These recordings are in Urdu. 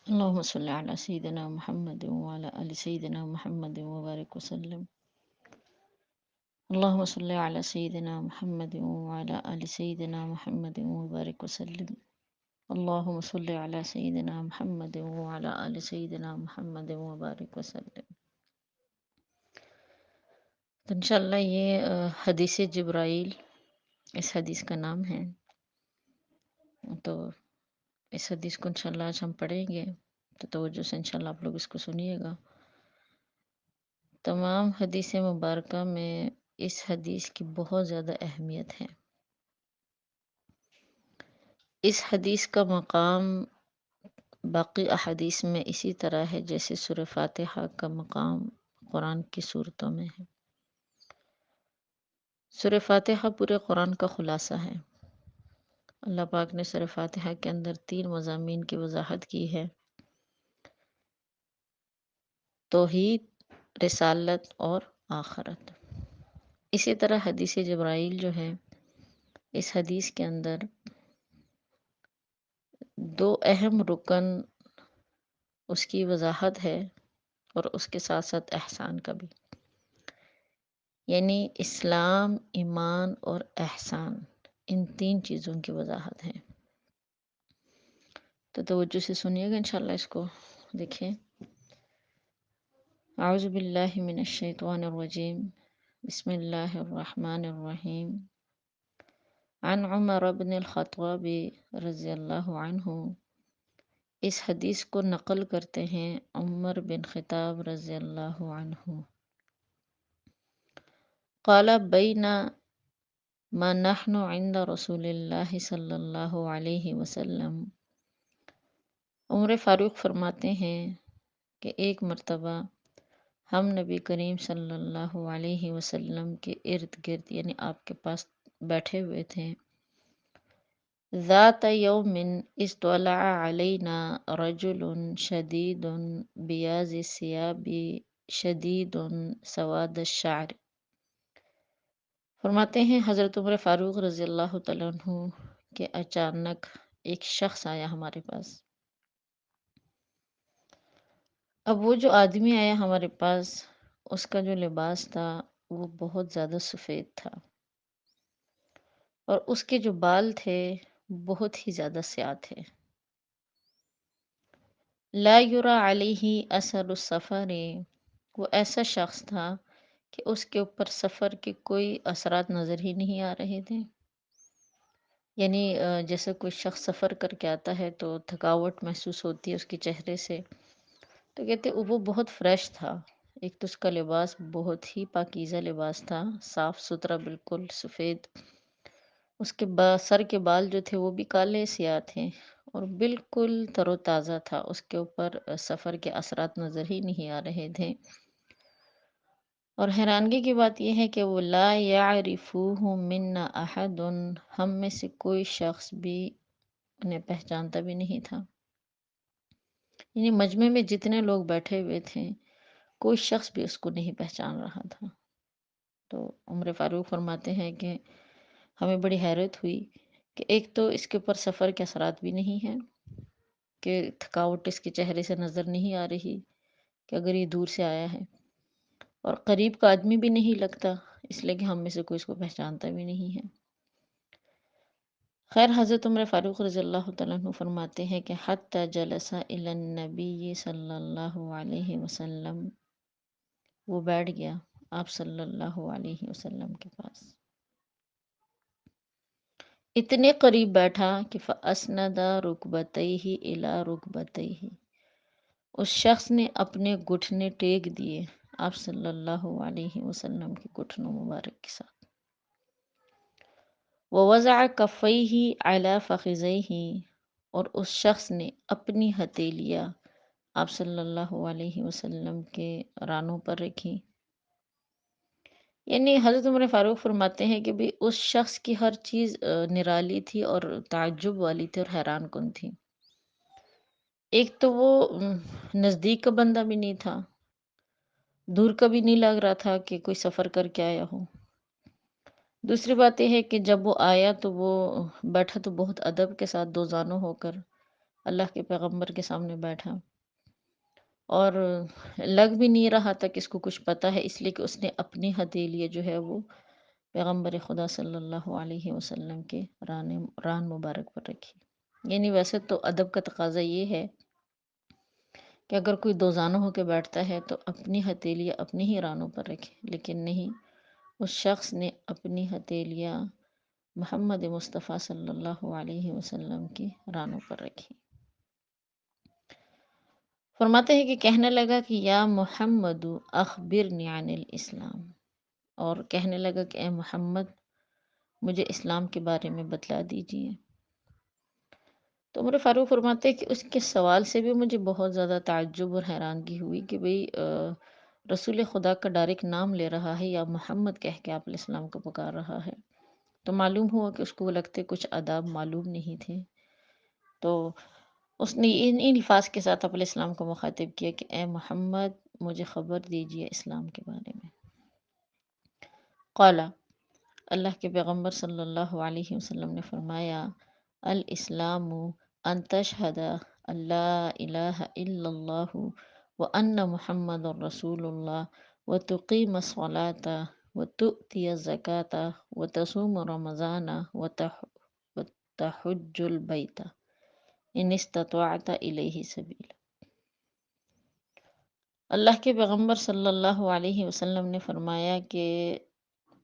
اللهم صل على سيدنا محمد وعلى آل سيدنا محمد وبارك وسلم. اللهم صل على سيدنا محمد وعلى آل سيدنا محمد وبارك وسلم. اللهم صل على سيدنا محمد وعلى آل سيدنا محمد وبارك وسلم. تو انشاءاللہ یہ حدیث جبرائیل اس حدیث کا نام ہے. تو اس حدیث کو انشاءاللہ آج ہم پڑھیں گے، تو توجہ سے انشاءاللہ آپ لوگ اس کو سنیے گا. تمام حدیث مبارکہ میں اس حدیث کی بہت زیادہ اہمیت ہے. اس حدیث کا مقام باقی احادیث میں اسی طرح ہے جیسے سورہ فاتحہ کا مقام قرآن کی صورتوں میں ہے. سورہ فاتحہ پورے قرآن کا خلاصہ ہے. اللہ پاک نے سورہ فاتحہ کے اندر 3 مضامین کی وضاحت کی ہے: توحید، رسالت اور آخرت. اسی طرح حدیث جبرائیل جو ہے، اس حدیث کے اندر 2 اہم رکن اس کی وضاحت ہے، اور اس کے ساتھ ساتھ احسان کا بھی. یعنی اسلام، ایمان اور احسان، ان 3 چیزوں کی وضاحت ہے. تو توجہ سے سنیے گا انشاءاللہ اس کو. دیکھیں، اعوذ باللہ من الشیطان الرجیم، بسم اللہ الرحمن الرحیم. عن عمر بن الخطاب رضی اللہ عنہ. اس حدیث کو نقل کرتے ہیں عمر بن خطاب رضی اللہ عنہ. قال بین ما نحن عند رسول اللہ صلی اللہ علیہ وسلم. عمر فاروق فرماتے ہیں کہ ایک مرتبہ ہم نبی کریم صلی اللہ علیہ وسلم کے ارد گرد، یعنی آپ کے پاس بیٹھے ہوئے تھے. ذات یوم اطلع علینا رجل شدید بیاض الثیاب شدید سواد الشعر. فرماتے ہیں حضرت عمر فاروق رضی اللہ تعالیٰ عنہ کہ اچانک ایک شخص آیا ہمارے پاس. اب وہ جو آدمی آیا ہمارے پاس، اس کا جو لباس تھا وہ بہت زیادہ سفید تھا، اور اس کے جو بال تھے بہت ہی زیادہ سیاہ تھے. لا یرا علیہ اثر السفر. وہ ایسا شخص تھا کہ اس کے اوپر سفر کے کوئی اثرات نظر ہی نہیں آ رہے تھے. یعنی جیسے کوئی شخص سفر کر کے آتا ہے تو تھکاوٹ محسوس ہوتی ہے اس کے چہرے سے، تو کہتے وہ بہت فریش تھا. ایک تو اس کا لباس بہت ہی پاکیزہ لباس تھا، صاف ستھرا، بالکل سفید. اس کے سر کے بال جو تھے وہ بھی کالے سیاہ تھے، اور بالکل تر و تازہ تھا. اس کے اوپر سفر کے اثرات نظر ہی نہیں آ رہے تھے. اور حیرانگی کی بات یہ ہے کہ وہ لا یعرفوہ منا احد. ہم میں سے کوئی شخص بھی انہیں پہچانتا بھی نہیں تھا. یعنی مجمع میں جتنے لوگ بیٹھے ہوئے تھے کوئی شخص بھی اس کو نہیں پہچان رہا تھا. تو عمر فاروق فرماتے ہیں کہ ہمیں بڑی حیرت ہوئی کہ ایک تو اس کے اوپر سفر کے اثرات بھی نہیں ہیں، کہ تھکاوٹ اس کے چہرے سے نظر نہیں آ رہی کہ اگر یہ دور سے آیا ہے، اور قریب کا آدمی بھی نہیں لگتا، اس لیے کہ ہم میں سے کوئی اس کو پہچانتا بھی نہیں ہے. خیر، حضرت عمر فاروق رضی اللہ تعالیٰ عنہ فرماتے ہیں کہ حتی جلس الی النبی صلی اللہ علیہ وسلم. وہ بیٹھ گیا آپ صلی اللہ علیہ وسلم کے پاس. اتنے قریب بیٹھا کہ فَأَسْنَدَ رُكْبَتَيْهِ إِلَى رُكْبَتَيْهِ. اس شخص نے اپنے گھٹنے ٹیک دیے آپ صلی اللہ علیہ وسلم کے گھٹنوں مبارک کے ساتھ. وَوَضَعَ كَفَّيْهِ عَلَى فَخِذَيْهِ. اور اس شخص نے اپنی ہتھیلیاں آپ صلی اللہ علیہ وسلم کے رانوں پر رکھی. یعنی حضرت عمر فاروق فرماتے ہیں کہ بھی اس شخص کی ہر چیز نرالی تھی اور تعجب والی تھی اور حیران کن تھی. ایک تو وہ نزدیک کا بندہ بھی نہیں تھا، دور کا بھی نہیں لگ رہا تھا کہ کوئی سفر کر کے آیا ہو. دوسری بات یہ ہے کہ جب وہ آیا تو وہ بیٹھا تو بہت ادب کے ساتھ 2 زانوں ہو کر، اللہ کے پیغمبر کے سامنے بیٹھا، اور لگ بھی نہیں رہا تھا کہ اس کو کچھ پتہ ہے، اس لیے کہ اس نے اپنی ہتھیلی جو ہے وہ پیغمبر خدا صلی اللہ علیہ وسلم کے ران مبارک پر رکھی۔ یعنی ویسے تو ادب کا تقاضا یہ ہے کہ اگر کوئی دوزانوں ہو کے بیٹھتا ہے تو اپنی ہتھیلیاں اپنی ہی رانوں پر رکھے، لیکن نہیں، اس شخص نے اپنی ہتھیلیاں محمد مصطفیٰ صلی اللہ علیہ وسلم کی رانوں پر رکھی۔ فرماتے ہیں کہ کہنے لگا کہ یا محمد اخبرنی عن الاسلام، اور کہنے لگا کہ اے محمد مجھے اسلام کے بارے میں بتلا دیجئے۔ تو عمر فاروق فرماتے ہیں کہ اس کے سوال سے بھی مجھے بہت زیادہ تعجب اور حیرانگی ہوئی کہ بھئی رسول خدا کا ڈائریکٹ نام لے رہا ہے یا محمد کہہ کے آپ الاسلام کو پکار رہا ہے، تو معلوم ہوا کہ اس کو لگتے کچھ آداب معلوم نہیں تھے، تو اس نے ان الفاظ کے ساتھ اپنے اسلام کو مخاطب کیا کہ اے محمد مجھے خبر دیجئے اسلام کے بارے میں۔ قال، اللہ کے پیغمبر صلی اللہ علیہ وسلم نے فرمایا، الاسلام ان تشہد اللہ الہ الا اللہ وان محمد رسول اللہ وتقیم الصلاة وتؤتی الزکاة وتصوم رمضان وتحج البیت ان استطعت الیہ سبیل۔ اللہ کے پیغمبر صلی اللہ علیہ وسلم نے فرمایا کہ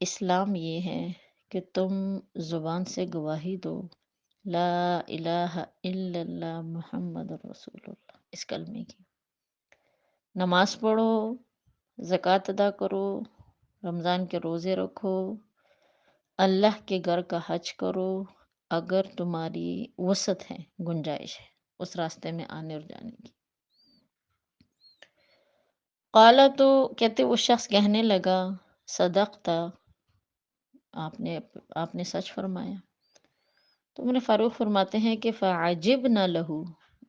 اسلام یہ ہے کہ تم زبان سے گواہی دو لا الہ الا اللہ محمد رسول اللہ، اس کلمے کی، نماز پڑھو، زکوٰۃ ادا کرو، رمضان کے روزے رکھو، اللہ کے گھر کا حج کرو اگر تمہاری وسعت ہے، گنجائش ہے اس راستے میں آنے اور جانے کی۔ قالا، تو کہتے وہ شخص کہنے لگا صدقتا، آپ نے سچ فرمایا۔ تو میرے فاروق فرماتے ہیں کہ فعجبنا لہو،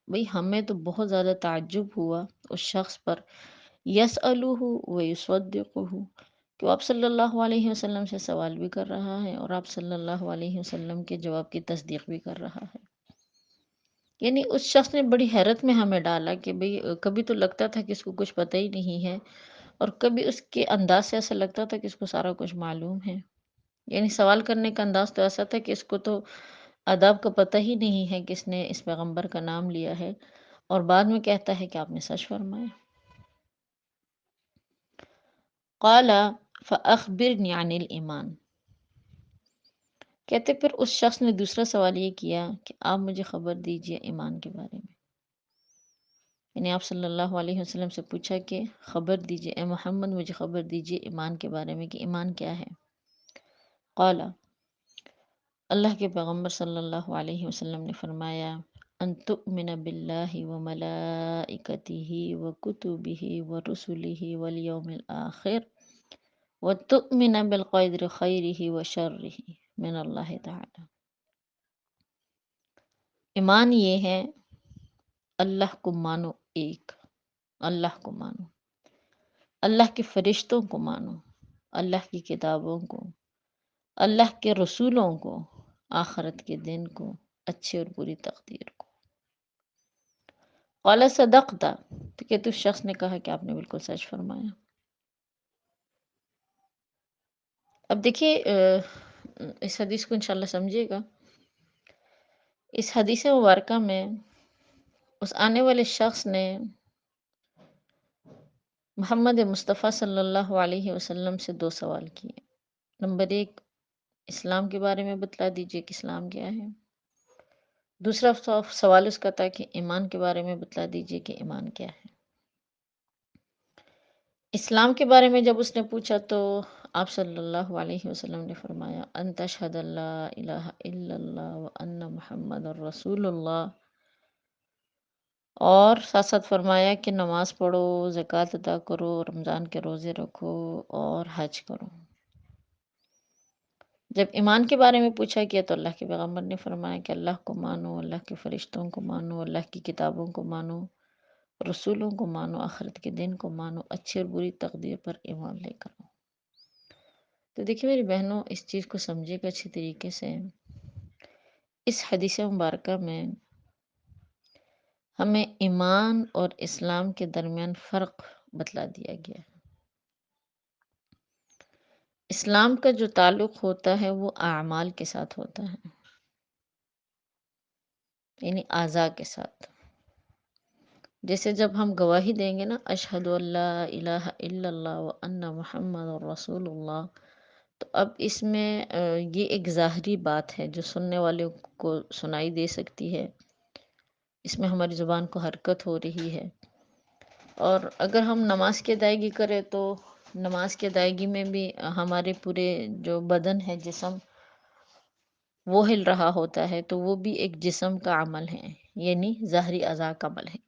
بھئی ہمیں تو بہت زیادہ تعجب ہوا اس شخص پر، یسألہ ویصدقہ، کہ وہ آپ صلی اللہ علیہ وسلم سے سوال بھی کر رہا ہے اور آپ صلی اللہ علیہ وسلم کے جواب کی تصدیق بھی کر رہا ہے۔ یعنی اس شخص نے بڑی حیرت میں ہمیں ڈالا کہ بھئی کبھی تو لگتا تھا کہ اس کو کچھ پتہ ہی نہیں ہے، اور کبھی اس کے انداز سے ایسا لگتا تھا کہ اس کو سارا کچھ معلوم ہے۔ یعنی سوال کرنے کا انداز تو ایسا تھا کہ اس کو تو آداب کا پتہ ہی نہیں ہے کہ اس نے اس پیغمبر کا نام لیا ہے، اور بعد میں کہتا ہے کہ آپ نے سچ فرمایا۔ قال فاخبرنی عن الایمان، کہتے پھر اس شخص نے دوسرا سوال یہ کیا کہ آپ مجھے خبر دیجئے ایمان کے بارے میں۔ یعنی آپ صلی اللہ علیہ وسلم سے پوچھا کہ خبر دیجئے اے محمد مجھے خبر دیجئے ایمان کے بارے میں کہ ایمان کیا ہے۔ قال، اللہ کے پیغمبر صلی اللہ علیہ وسلم نے فرمایا، ان تؤمن باللہ وملائکتہ وکتبہ ورسلہ والیوم الآخر وتؤمن بالقدر خیرہ وشرہ من اللہ تعالی۔ ایمان یہ ہے اللہ کو مانو، ایک اللہ کو مانو، اللہ کے فرشتوں کو مانو، اللہ کی کتابوں کو، اللہ کے رسولوں کو، آخرت کے دن کو، اچھی اور بری تقدیر کو۔ قال صدقت، تو کہ اس شخص نے کہا کہ آپ نے بالکل سچ فرمایا۔ اب دیکھیے اس حدیث کو انشاءاللہ سمجھیے گا۔ اس حدیث مبارکہ میں اس آنے والے شخص نے محمد مصطفیٰ صلی اللہ علیہ وسلم سے دو سوال کیے۔ نمبر ایک، اسلام کے بارے میں بتلا دیجئے کہ اسلام کیا ہے۔ دوسرا سوال اس کا تھا کہ ایمان کے بارے میں بتلا دیجئے کہ ایمان کیا ہے۔ اسلام کے بارے میں جب اس نے پوچھا تو آپ صلی اللہ علیہ وسلم نے فرمایا، ان تشہد اللہ الہ الا اللہ وان محمد الرسول اللہ، اور ساتھ ساتھ فرمایا کہ نماز پڑھو، زکوٰۃ ادا کرو، رمضان کے روزے رکھو اور حج کرو۔ جب ایمان کے بارے میں پوچھا گیا تو اللہ کے پیغمبر نے فرمایا کہ اللہ کو مانو، اللہ کے فرشتوں کو مانو، اللہ کی کتابوں کو مانو، رسولوں کو مانو، آخرت کے دن کو مانو، اچھی اور بری تقدیر پر ایمان لے کر آؤ۔ تو دیکھیے میری بہنوں، اس چیز کو سمجھے گا اچھی طریقے سے۔ اس حدیث مبارکہ میں ہمیں ایمان اور اسلام کے درمیان فرق بتلا دیا گیا ہے۔ اسلام کا جو تعلق ہوتا ہے وہ اعمال کے ساتھ ہوتا ہے، یعنی اعضاء کے ساتھ۔ جیسے جب ہم گواہی دیں گے نا، اشہد ان لا الہ الا اللہ وان محمد رسول اللہ، تو اب اس میں یہ ایک ظاہری بات ہے جو سننے والے کو سنائی دے سکتی ہے، اس میں ہماری زبان کو حرکت ہو رہی ہے۔ اور اگر ہم نماز کی ادائیگی کریں تو نماز کی ادائیگی میں بھی ہمارے پورے جو بدن ہے، جسم، وہ ہل رہا ہوتا ہے، تو وہ بھی ایک جسم کا عمل ہے، یعنی ظاہری اعضاء کا عمل ہے۔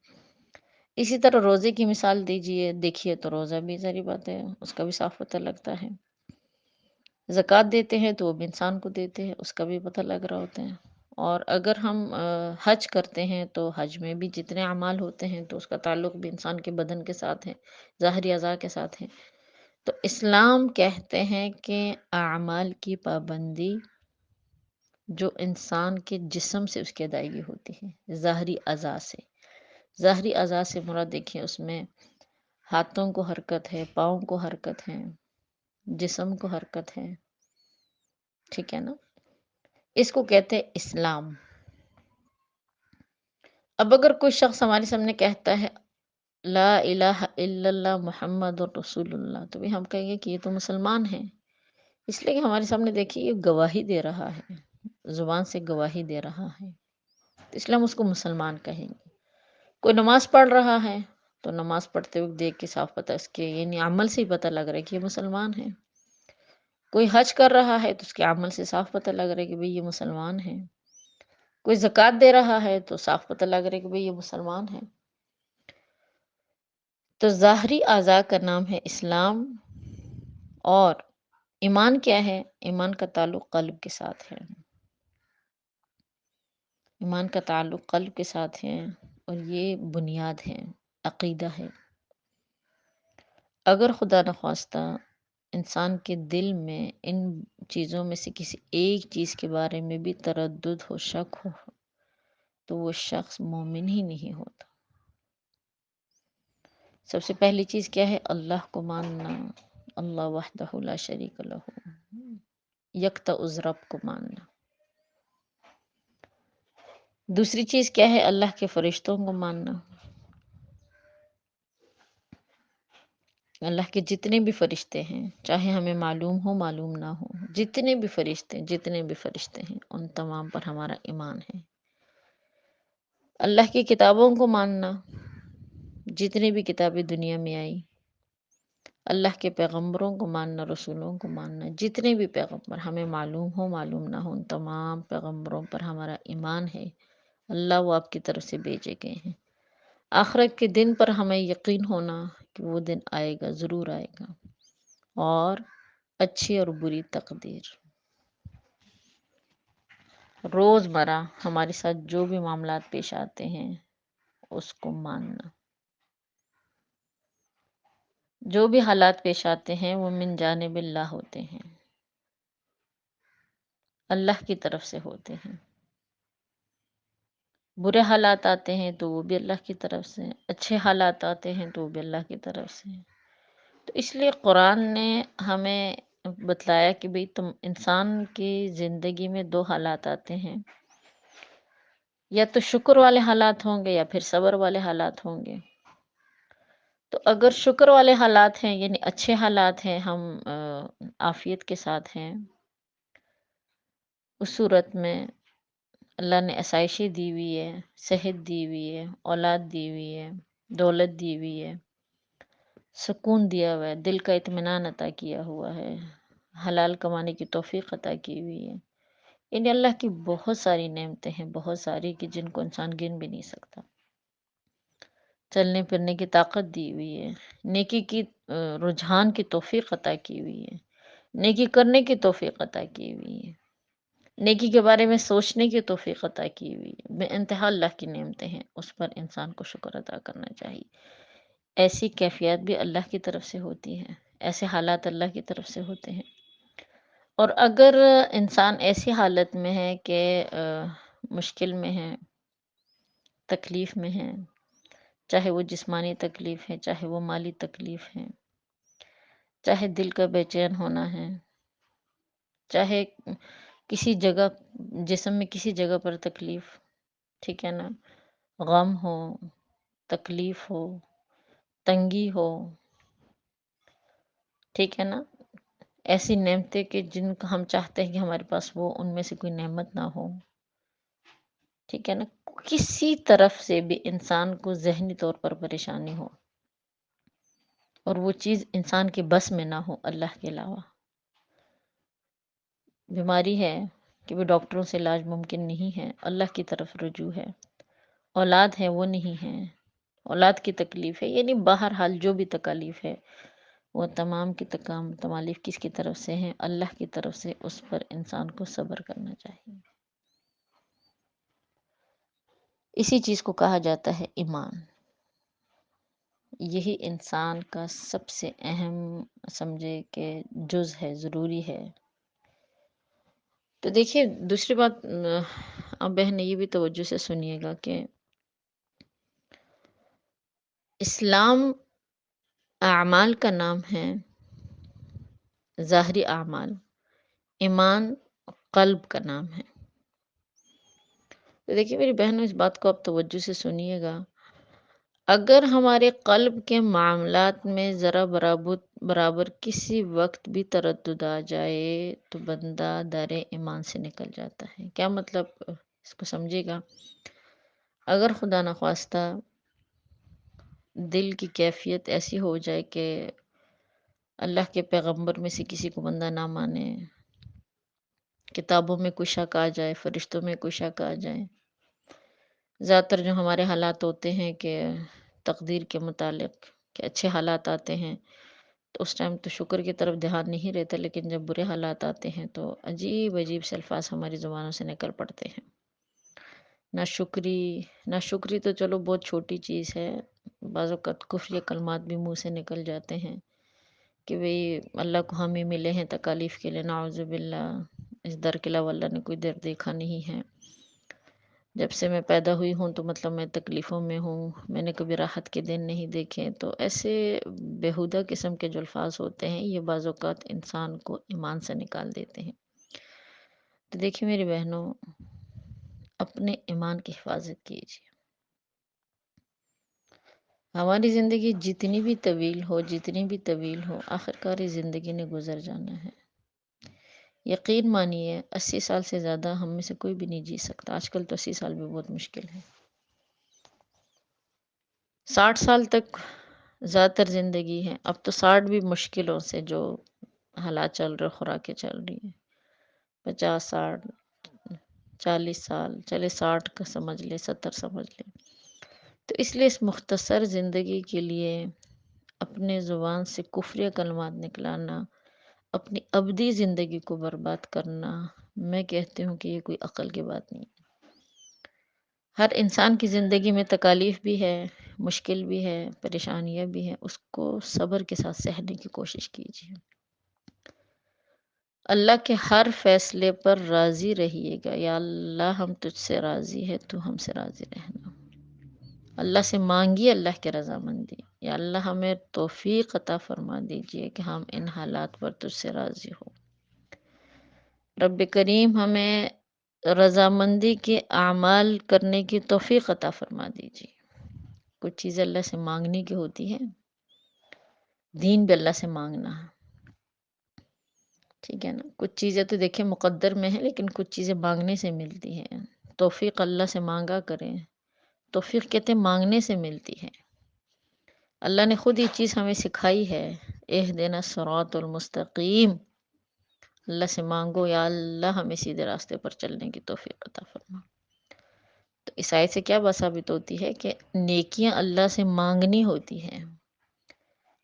اسی طرح روزے کی مثال دیکھیے تو روزہ بھی ظاہری بات ہے، اس کا بھی صاف پتہ لگتا ہے۔ زکوٰۃ دیتے ہیں تو وہ بھی انسان کو دیتے ہیں، اس کا بھی پتہ لگ رہا ہوتا ہے۔ اور اگر ہم حج کرتے ہیں تو حج میں بھی جتنے اعمال ہوتے ہیں تو اس کا تعلق بھی انسان کے بدن کے ساتھ ہے، ظاہری اعضاء کے ساتھ ہے۔ تو اسلام کہتے ہیں کہ اعمال کی پابندی جو انسان کے جسم سے اس کی ادائیگی ہوتی ہے، ظاہری اعضاء سے۔ ظاہری اعضاء سے مراد دیکھیں، اس میں ہاتھوں کو حرکت ہے، پاؤں کو حرکت ہے، جسم کو حرکت ہے، ٹھیک ہے نا؟ اس کو کہتے ہیں اسلام۔ اب اگر کوئی شخص ہمارے سامنے کہتا ہے لا الہ الا اللہ محمد رسول اللہ، تو بھی ہم کہیں گے کہ یہ تو مسلمان ہے، اس لیے کہ ہمارے سامنے دیکھیے یہ گواہی دے رہا ہے، زبان سے گواہی دے رہا ہے، تو اس لیے ہم اس کو مسلمان کہیں گے۔ کوئی نماز پڑھ رہا ہے تو نماز پڑھتے وقت دیکھ کے صاف پتہ، اس کے یعنی عمل سے ہی پتہ لگ رہا ہے کہ یہ مسلمان ہے۔ کوئی حج کر رہا ہے تو اس کے عمل سے صاف پتہ لگ رہا ہے کہ بھئی یہ مسلمان ہے۔ کوئی زکوٰۃ دے رہا ہے تو صاف پتہ لگ رہا ہے کہ بھئی یہ مسلمان ہے۔ تو ظاہری اعضاء کا نام ہے اسلام۔ اور ایمان کیا ہے؟ ایمان کا تعلق قلب کے ساتھ ہے، ایمان کا تعلق قلب کے ساتھ ہے، اور یہ بنیاد ہے، عقیدہ ہے۔ اگر خدا نخواستہ انسان کے دل میں ان چیزوں میں سے کسی ایک چیز کے بارے میں بھی تردد ہو، شک ہو، تو وہ شخص مومن ہی نہیں ہوتا۔ سب سے پہلی چیز کیا ہے؟ اللہ کو ماننا، اللہ وحدہ لا شریک لہ، یکتا از رب کو ماننا۔ دوسری چیز کیا ہے؟ اللہ کے فرشتوں کو ماننا، اللہ کے جتنے بھی فرشتے ہیں، چاہے ہمیں معلوم ہو معلوم نہ ہو، جتنے بھی فرشتے ہیں ان تمام پر ہمارا ایمان ہے۔ اللہ کی کتابوں کو ماننا، جتنی بھی کتابیں دنیا میں آئی، اللہ کے پیغمبروں کو ماننا، رسولوں کو ماننا، جتنے بھی پیغمبر ہمیں معلوم ہو معلوم نہ ہو، ان تمام پیغمبروں پر ہمارا ایمان ہے۔ اللہ وہ آپ کی طرف سے بھیجے گئے ہیں۔ آخرت کے دن پر ہمیں یقین ہونا کہ وہ دن آئے گا، ضرور آئے گا، اور اچھی اور بری تقدیر، روزمرہ ہمارے ساتھ جو بھی معاملات پیش آتے ہیں اس کو ماننا۔ جو بھی حالات پیش آتے ہیں وہ من جانب اللہ ہوتے ہیں، اللہ کی طرف سے ہوتے ہیں۔ برے حالات آتے ہیں تو وہ بھی اللہ کی طرف سے، اچھے حالات آتے ہیں تو وہ بھی اللہ کی طرف سے۔ تو اس لیے قرآن نے ہمیں بتلایا کہ بھئی تم انسان کی زندگی میں دو حالات آتے ہیں، یا تو شکر والے حالات ہوں گے یا پھر صبر والے حالات ہوں گے۔ تو اگر شکر والے حالات ہیں، یعنی اچھے حالات ہیں، ہم عافیت کے ساتھ ہیں، اس صورت میں اللہ نے عشائشی دی ہوئی ہے، صحت دی ہوئی ہے، اولاد دی ہوئی ہے، دولت دی ہوئی ہے، سکون دیا ہوا ہے، دل کا اطمینان عطا کیا ہوا ہے، حلال کمانے کی توفیق عطا کی ہوئی ہے، یعنی اللہ کی بہت ساری نعمتیں ہیں، بہت ساری، کہ جن کو انسان گن بھی نہیں سکتا۔ چلنے پھرنے کی طاقت دی ہوئی ہے، نیکی کی رجحان کی توفیق عطا کی ہوئی ہے، نیکی کرنے کی توفیق عطا کی ہوئی ہے، نیکی کے بارے میں سوچنے کی توفیق عطا کی ہوئی ہے۔ بے انتہا اللہ کی نعمتیں ہیں، اس پر انسان کو شکر ادا کرنا چاہیے۔ ایسی کیفیت بھی اللہ کی طرف سے ہوتی ہے، ایسے حالات اللہ کی طرف سے ہوتے ہیں۔ اور اگر انسان ایسی حالت میں ہے کہ مشکل میں ہے، تکلیف میں ہیں، چاہے وہ جسمانی تکلیف ہے، چاہے وہ مالی تکلیف ہے، چاہے دل کا بے چین ہونا ہے، چاہے کسی جگہ جسم میں کسی جگہ پر تکلیف، ٹھیک ہے نا، غم ہو، تکلیف ہو، تنگی ہو، ٹھیک ہے نا، ایسی نعمتیں کہ جن کو ہم چاہتے ہیں کہ ہمارے پاس وہ ان میں سے کوئی نعمت نہ ہو، ٹھیک ہے نا، کسی طرف سے بھی انسان کو ذہنی طور پر پریشانی ہو اور وہ چیز انسان کے بس میں نہ ہو اللہ کے علاوہ، بیماری ہے کہ وہ ڈاکٹروں سے علاج ممکن نہیں ہے، اللہ کی طرف رجوع ہے، اولاد ہے وہ نہیں ہے، اولاد کی تکلیف ہے، یعنی بہرحال جو بھی تکالیف ہے وہ تمام کی تمالیف کس کی طرف سے ہیں؟ اللہ کی طرف سے، اس پر انسان کو صبر کرنا چاہیے۔ اسی چیز کو کہا جاتا ہے ایمان، یہی انسان کا سب سے اہم سمجھے کہ جز ہے، ضروری ہے۔ تو دیکھیے دوسری بات، اب بہن یہ بھی توجہ سے سنیے گا کہ اسلام اعمال کا نام ہے، ظاہری اعمال، ایمان قلب کا نام ہے۔ تو دیکھیے میری بہنوں، اس بات کو آپ توجہ سے سنیے گا، اگر ہمارے قلب کے معاملات میں ذرا برابر کسی وقت بھی تردد آ جائے تو بندہ در ایمان سے نکل جاتا ہے۔ کیا مطلب؟ اس کو سمجھے گا، اگر خدا نخواستہ دل کی کیفیت ایسی ہو جائے کہ اللہ کے پیغمبر میں سے کسی کو بندہ نہ مانے، کتابوں میں کوئی شک آ جائے، فرشتوں میں کوئی شک آ جائے، زیادہ تر جو ہمارے حالات ہوتے ہیں کہ تقدیر کے متعلق کہ اچھے حالات آتے ہیں تو اس ٹائم تو شکر کی طرف دھیان نہیں رہتا، لیکن جب برے حالات آتے ہیں تو عجیب عجیب سے الفاظ ہماری زبانوں سے نکل پڑتے ہیں، ناشکری تو چلو بہت چھوٹی چیز ہے، بعض اوقات کفر یا کلمات بھی منہ سے نکل جاتے ہیں کہ بھئی اللہ کو ہم ہی ملے ہیں تکالیف کے لیے، نعوذ باللہ، اس در کے علاوہ اللہ نے کوئی در دیکھا نہیں ہے، جب سے میں پیدا ہوئی ہوں تو مطلب میں تکلیفوں میں ہوں، میں نے کبھی راحت کے دن نہیں دیکھے۔ تو ایسے بیہودہ قسم کے جو الفاظ ہوتے ہیں یہ بعض اوقات انسان کو ایمان سے نکال دیتے ہیں۔ تو دیکھیے میری بہنوں، اپنے ایمان کی حفاظت کیجیے۔ ہماری زندگی جتنی بھی طویل ہو، آخرکار اس زندگی نے گزر جانا ہے۔ یقین مانیے 80 سال سے زیادہ ہم میں سے کوئی بھی نہیں جی سکتا، آج کل تو 80 سال بھی بہت مشکل ہے۔ 60 سال تک زیادہ تر زندگی ہے، اب تو 60 بھی مشکلوں سے جو حالات چل رہے، خوراکیں چل رہی ہیں، 50 60 40 سال، چلے 60 کا سمجھ لے، 70 سمجھ لے۔ تو اس لیے اس مختصر زندگی کے لیے اپنے زبان سے کفر کلمات نکلانا، اپنی ابدی زندگی کو برباد کرنا، میں کہتی ہوں کہ یہ کوئی عقل کی بات نہیں۔ ہر انسان کی زندگی میں تکالیف بھی ہے، مشکل بھی ہے، پریشانیاں بھی ہیں، اس کو صبر کے ساتھ سہنے کی کوشش کیجیے۔ اللہ کے ہر فیصلے پر راضی رہیے گا، یا اللہ ہم تجھ سے راضی ہے، تو ہم سے راضی رہنا۔ اللہ سے مانگیے اللہ کے رضامندی، یا اللہ ہمیں توفیق عطا فرما دیجیے کہ ہم ان حالات پر تجھ سے راضی ہو۔ رب کریم ہمیں رضامندی کے اعمال کرنے کی توفیق عطا فرما دیجیے۔ کچھ چیزیں اللہ سے مانگنے کی ہوتی ہے، دین بھی اللہ سے مانگنا ہے، ٹھیک ہے نا۔ کچھ چیزیں تو دیکھیں مقدر میں ہیں، لیکن کچھ چیزیں مانگنے سے ملتی ہیں۔ توفیق اللہ سے مانگا کریں، توفیق کہتے ہیں مانگنے سے ملتی ہے۔ اللہ نے خود یہ چیز ہمیں سکھائی ہے، اہدنا الصراط المستقیم، اللہ سے مانگو یا اللہ ہمیں سیدھے راستے پر چلنے کی توفیق عطا فرما۔ تو اس آیت سے کیا بات ثابت ہوتی ہے کہ نیکیاں اللہ سے مانگنی ہوتی ہیں۔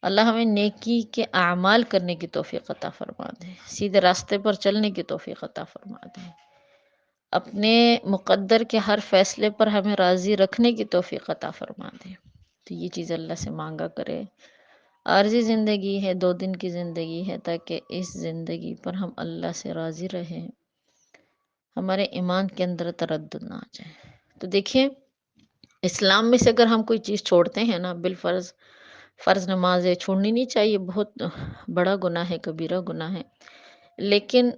اللہ ہمیں نیکی کے اعمال کرنے کی توفیق عطا فرما دے، سیدھے راستے پر چلنے کی توفیق عطا فرما دے، اپنے مقدر کے ہر فیصلے پر ہمیں راضی رکھنے کی توفیق عطا فرما دے۔ تو یہ چیز اللہ سے مانگا کرے۔ عارضی زندگی ہے، 2 دن کی زندگی ہے، تاکہ اس زندگی پر ہم اللہ سے راضی رہیں، ہمارے ایمان کے اندر تردد نہ آ جائے۔ تو دیکھیں اسلام میں سے اگر ہم کوئی چیز چھوڑتے ہیں نا بالفرض، فرض نماز ہے چھوڑنی نہیں چاہیے، بہت بڑا گناہ ہے، کبیرہ گناہ ہے، لیکن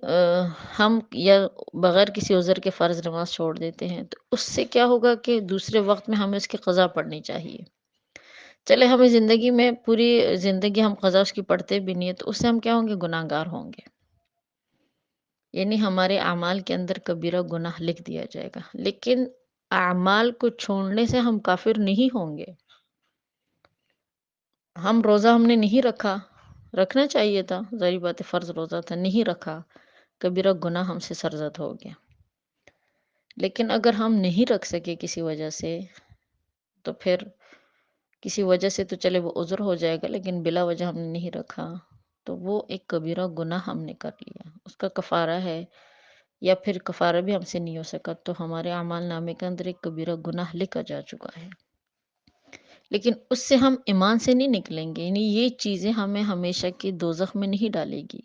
ہم یا بغیر کسی عذر کے فرض نماز چھوڑ دیتے ہیں تو اس سے کیا ہوگا کہ دوسرے وقت میں ہمیں اس کی قضا پڑھنی چاہیے۔ چلے ہمیں زندگی میں پوری زندگی ہم قضا اس کی پڑھتے بھی نہیں ہے تو اس سے ہم کیا ہوں گے؟ گناہ گار ہوں گے، یعنی ہمارے اعمال کے اندر کبیرہ گناہ لکھ دیا جائے گا، لیکن اعمال کو چھوڑنے سے ہم کافر نہیں ہوں گے۔ ہم نے نہیں رکھا، رکھنا چاہیے تھا، ظاہر بات ہے فرض روزہ تھا، نہیں رکھا، کبیرہ گناہ ہم سے سرزد ہو گیا۔ لیکن اگر ہم نہیں رکھ سکے کسی وجہ سے تو پھر کسی وجہ سے تو چلے وہ عذر ہو جائے گا، لیکن بلا وجہ ہم نے نہیں رکھا تو وہ ایک کبیرہ گناہ ہم نے کر لیا، اس کا کفارہ ہے، یا پھر کفارہ بھی ہم سے نہیں ہو سکا تو ہمارے اعمال نامے کے اندر ایک کبیرہ گناہ لکھا جا چکا ہے، لیکن اس سے ہم ایمان سے نہیں نکلیں گے، یعنی یہ چیزیں ہمیں ہمیشہ کی دوزخ میں نہیں ڈالے گی۔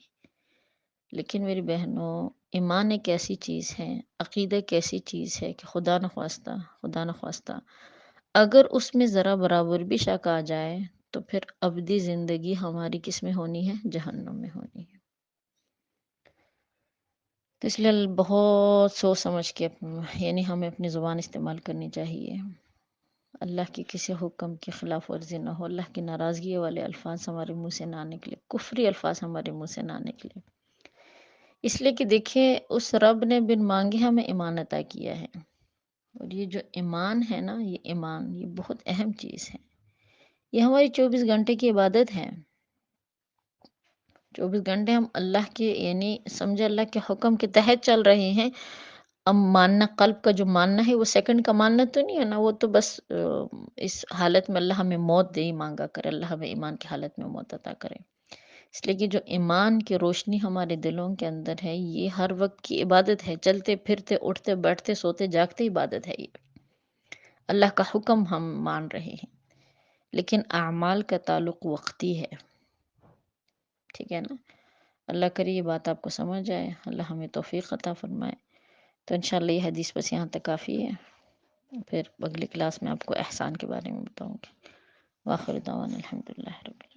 لیکن میری بہنوں، ایمان ایک ایسی چیز ہے، عقیدہ ایک ایسی چیز ہے کہ خدا نخواستہ اگر اس میں ذرا برابر بھی شک آ جائے تو پھر ابدی زندگی ہماری کس میں ہونی ہے؟ جہنم میں ہونی ہے۔ تو اس لیے بہت سوچ سمجھ کے یعنی ہمیں اپنی زبان استعمال کرنی چاہیے، اللہ کی کسی حکم کی خلاف ورزی نہ ہو، اللہ کی ناراضگی والے الفاظ ہمارے منہ سے نہ نکلے، کفری الفاظ ہمارے منہ سے نہ نکلے، اس لیے کہ دیکھیں اس رب نے بن مانگے ہمیں ایمان عطا کیا ہے، اور یہ جو ایمان ہے نا، یہ ایمان یہ بہت اہم چیز ہے، یہ ہماری 24 گھنٹے کی عبادت ہے۔ 24 گھنٹے ہم اللہ کے یعنی سمجھے اللہ کے حکم کے تحت چل رہے ہیں۔ اب ماننا، قلب کا جو ماننا ہے وہ سیکنڈ کا ماننا تو نہیں ہے نا، وہ تو بس اس حالت میں اللہ ہمیں موت دے ہی مانگا کرے، اللہ ہمیں ایمان کی حالت میں موت عطا کرے۔ اس لیے کہ جو ایمان کی روشنی ہمارے دلوں کے اندر ہے یہ ہر وقت کی عبادت ہے، چلتے پھرتے اٹھتے بیٹھتے سوتے جاگتے عبادت ہے، یہ اللہ کا حکم ہم مان رہے ہیں، لیکن اعمال کا تعلق وقتی ہے، ٹھیک ہے نا؟ اللہ کرے یہ بات آپ کو سمجھ آئے، اللہ ہمیں توفیق عطا فرمائے۔ تو انشاءاللہ یہ حدیث بس یہاں تک کافی ہے، پھر اگلی کلاس میں آپ کو احسان کے بارے میں بتاؤں گی۔ وآخر دعوانا الحمدللہ رب العالمین۔